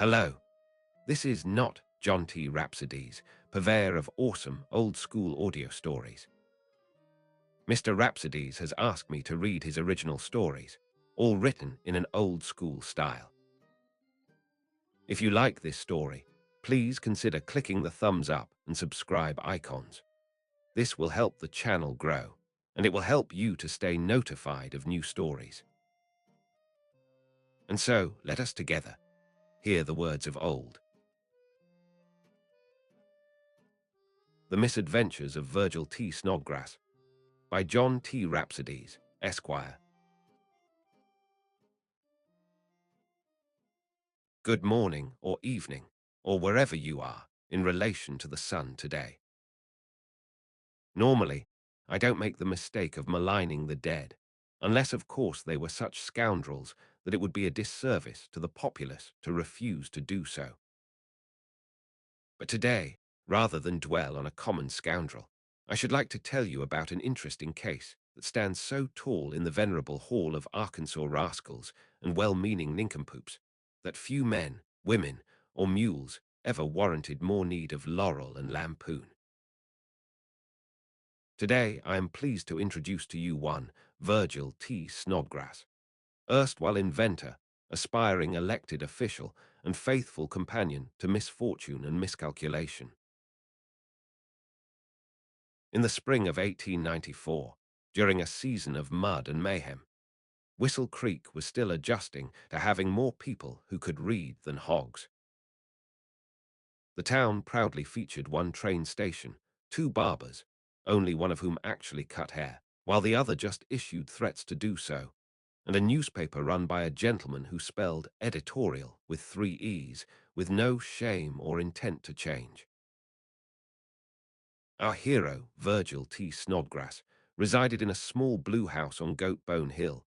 Hello, this is not John T. Rhapsodies, purveyor of awesome old-school audio stories. Mr. Rhapsodies has asked me to read his original stories, all written in an old-school style. If you like this story, please consider clicking the thumbs up and subscribe icons. This will help the channel grow, and it will help you to stay notified of new stories. And so, let us together hear the words of old. The Misadventures of Virgil T. Snodgrass, by John T. Rhapsodies, Esquire. Good morning or evening, or wherever you are in relation to the sun today. Normally, I don't make the mistake of maligning the dead, unless of course they were such scoundrels that it would be a disservice to the populace to refuse to do so. But today, rather than dwell on a common scoundrel, I should like to tell you about an interesting case that stands so tall in the venerable hall of Arkansas rascals and well-meaning nincompoops that few men, women, or mules ever warranted more need of laurel and lampoon. Today, I am pleased to introduce to you one Virgil T. Snodgrass, erstwhile inventor, aspiring elected official, and faithful companion to misfortune and miscalculation. In the spring of 1894, during a season of mud and mayhem, Whistle Creek was still adjusting to having more people who could read than hogs. The town proudly featured one train station, two barbers, only one of whom actually cut hair, while the other just issued threats to do so, and a newspaper run by a gentleman who spelled editorial with 3 E's, with no shame or intent to change. Our hero, Virgil T. Snodgrass, resided in a small blue house on Goatbone Hill,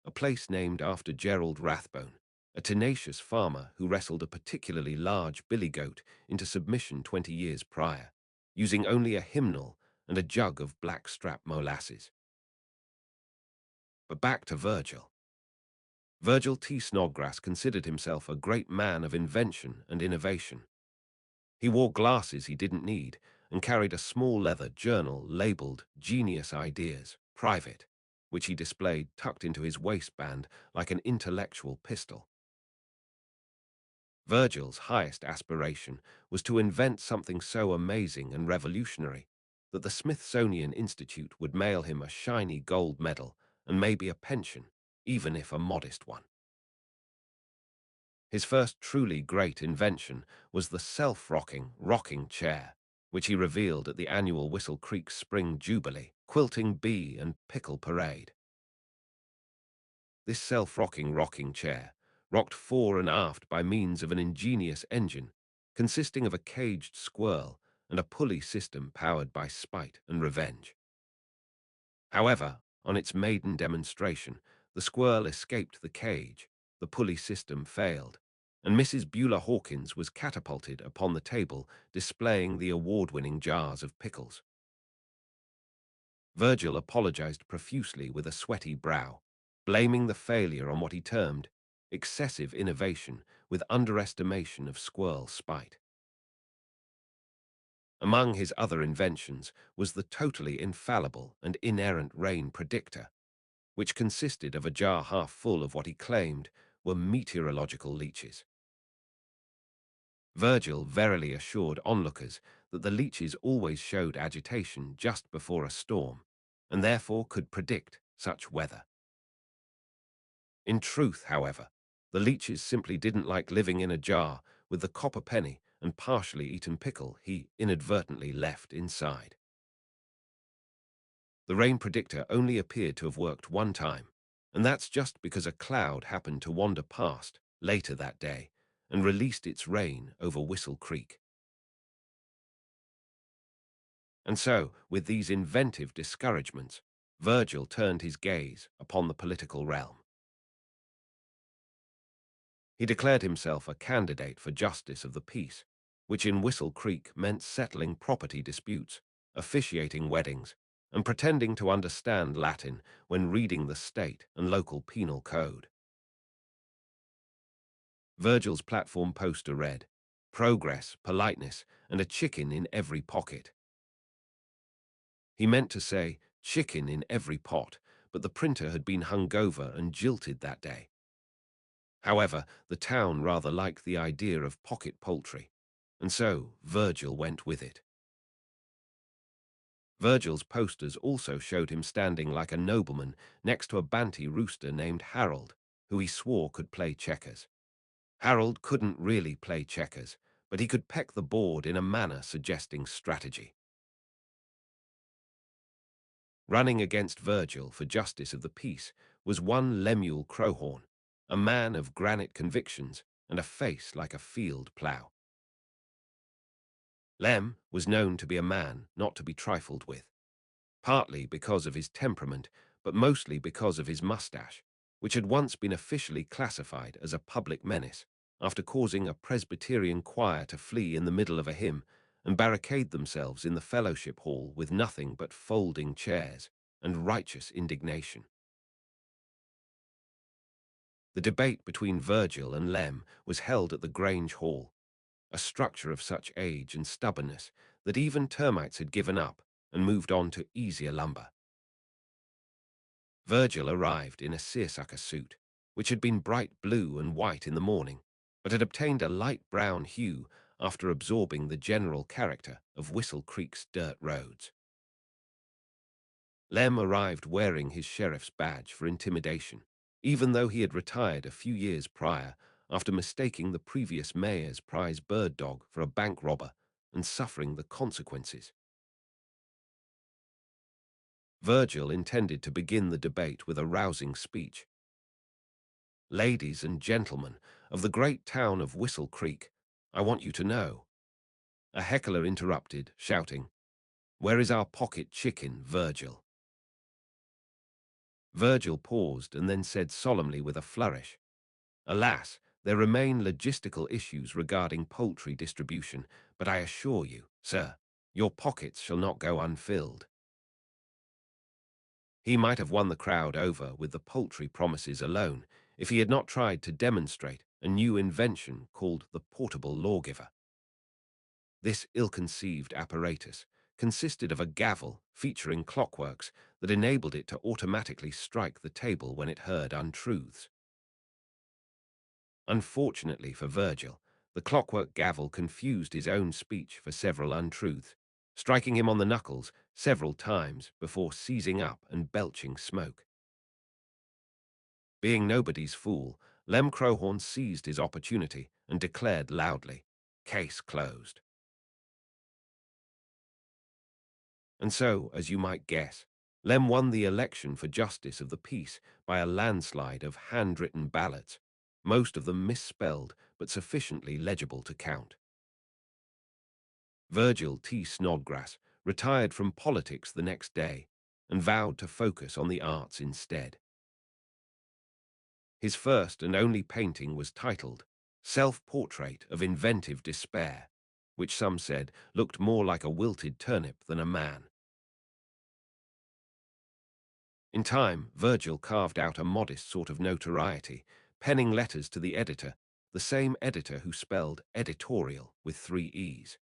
a place named after Gerald Rathbone, a tenacious farmer who wrestled a particularly large billy goat into submission 20 years prior, using only a hymnal and a jug of blackstrap molasses. But back to Virgil. Virgil T. Snodgrass considered himself a great man of invention and innovation. He wore glasses he didn't need and carried a small leather journal labeled Genius Ideas, Private, which he displayed tucked into his waistband like an intellectual pistol. Virgil's highest aspiration was to invent something so amazing and revolutionary that the Smithsonian Institute would mail him a shiny gold medal and maybe a pension, even if a modest one. His first truly great invention was the self-rocking rocking chair, which he revealed at the annual Whistle Creek Spring Jubilee, Quilting Bee and Pickle Parade. This self-rocking rocking chair rocked fore and aft by means of an ingenious engine consisting of a caged squirrel and a pulley system powered by spite and revenge. However, on its maiden demonstration, the squirrel escaped the cage, the pulley system failed, and Mrs. Beulah Hawkins was catapulted upon the table displaying the award-winning jars of pickles. Virgil apologized profusely with a sweaty brow, blaming the failure on what he termed excessive innovation with underestimation of squirrel spite. Among his other inventions was the totally infallible and inerrant rain predictor, which consisted of a jar half full of what he claimed were meteorological leeches. Virgil verily assured onlookers that the leeches always showed agitation just before a storm, and therefore could predict such weather. In truth, however, the leeches simply didn't like living in a jar with the copper penny and partially eaten pickle he inadvertently left inside. The rain predictor only appeared to have worked one time, and that's just because a cloud happened to wander past later that day and released its rain over Whistle Creek. And so, with these inventive discouragements, Virgil turned his gaze upon the political realm. He declared himself a candidate for justice of the peace, which in Whistle Creek meant settling property disputes, officiating weddings, and pretending to understand Latin when reading the state and local penal code. Virgil's platform poster read, "Progress, politeness, and a chicken in every pocket." He meant to say, "chicken in every pot," but the printer had been hungover and jilted that day. However, the town rather liked the idea of pocket poultry, and so Virgil went with it. Virgil's posters also showed him standing like a nobleman next to a banty rooster named Harold, who he swore could play checkers. Harold couldn't really play checkers, but he could peck the board in a manner suggesting strategy. Running against Virgil for justice of the peace was one Lemuel Crowhorn, a man of granite convictions and a face like a field plough. Lem was known to be a man not to be trifled with, partly because of his temperament, but mostly because of his mustache, which had once been officially classified as a public menace after causing a Presbyterian choir to flee in the middle of a hymn and barricade themselves in the fellowship hall with nothing but folding chairs and righteous indignation. The debate between Virgil and Lem was held at the Grange Hall, a structure of such age and stubbornness that even termites had given up and moved on to easier lumber. Virgil arrived in a seersucker suit, which had been bright blue and white in the morning, but had obtained a light brown hue after absorbing the general character of Whistle Creek's dirt roads. Lem arrived wearing his sheriff's badge for intimidation, even though he had retired a few years prior after mistaking the previous mayor's prize bird dog for a bank robber and suffering the consequences. Virgil intended to begin the debate with a rousing speech. "Ladies and gentlemen of the great town of Whistle Creek, I want you to know." A heckler interrupted, shouting, "Where is our pocket chicken, Virgil?" Virgil paused and then said solemnly with a flourish, "Alas, there remain logistical issues regarding poultry distribution, but I assure you, sir, your pockets shall not go unfilled." He might have won the crowd over with the poultry promises alone if he had not tried to demonstrate a new invention called the portable lawgiver. This ill-conceived apparatus consisted of a gavel featuring clockworks that enabled it to automatically strike the table when it heard untruths. Unfortunately for Virgil, the clockwork gavel confused his own speech for several untruths, striking him on the knuckles several times before seizing up and belching smoke. Being nobody's fool, Lem Crowhorn seized his opportunity and declared loudly, "Case closed." And so, as you might guess, Lem won the election for justice of the peace by a landslide of handwritten ballots, most of them misspelled but sufficiently legible to count. Virgil T. Snodgrass retired from politics the next day and vowed to focus on the arts instead. His first and only painting was titled Self-Portrait of Inventive Despair, which some said looked more like a wilted turnip than a man. In time, Virgil carved out a modest sort of notoriety, penning letters to the editor, the same editor who spelled editorial with 3 E's.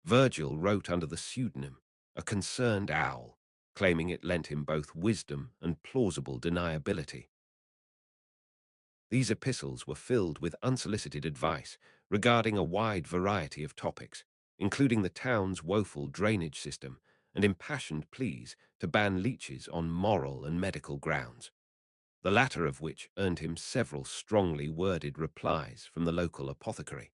Virgil wrote under the pseudonym, a concerned owl, claiming it lent him both wisdom and plausible deniability. These epistles were filled with unsolicited advice regarding a wide variety of topics, including the town's woeful drainage system and impassioned pleas to ban leeches on moral and medical grounds, the latter of which earned him several strongly worded replies from the local apothecary.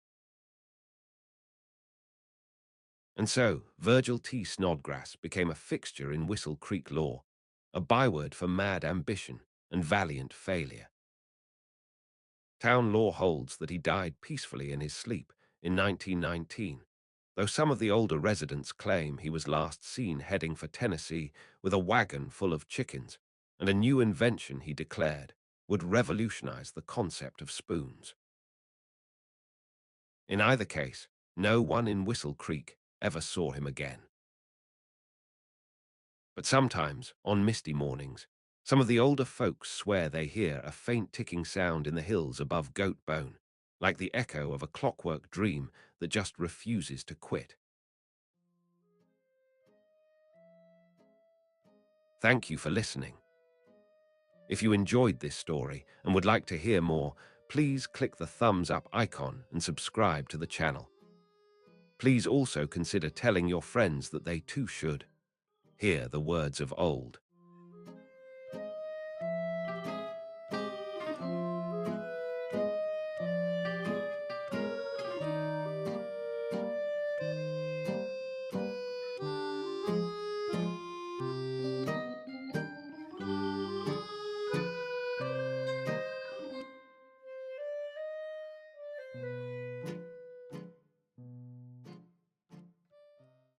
And so, Virgil T. Snodgrass became a fixture in Whistle Creek law, a byword for mad ambition and valiant failure. Town law holds that he died peacefully in his sleep in 1919, though some of the older residents claim he was last seen heading for Tennessee with a wagon full of chickens and a new invention he declared would revolutionize the concept of spoons. In either case, no one in Whistle Creek ever saw him again. But sometimes, on misty mornings, Some of the older folks swear they hear a faint ticking sound in the hills above Goat Bone, like the echo of a clockwork dream that just refuses to quit. Thank you for listening. If you enjoyed this story and would like to hear more, please click the thumbs up icon and subscribe to the channel. Please also consider telling your friends that they too should hear the words of old.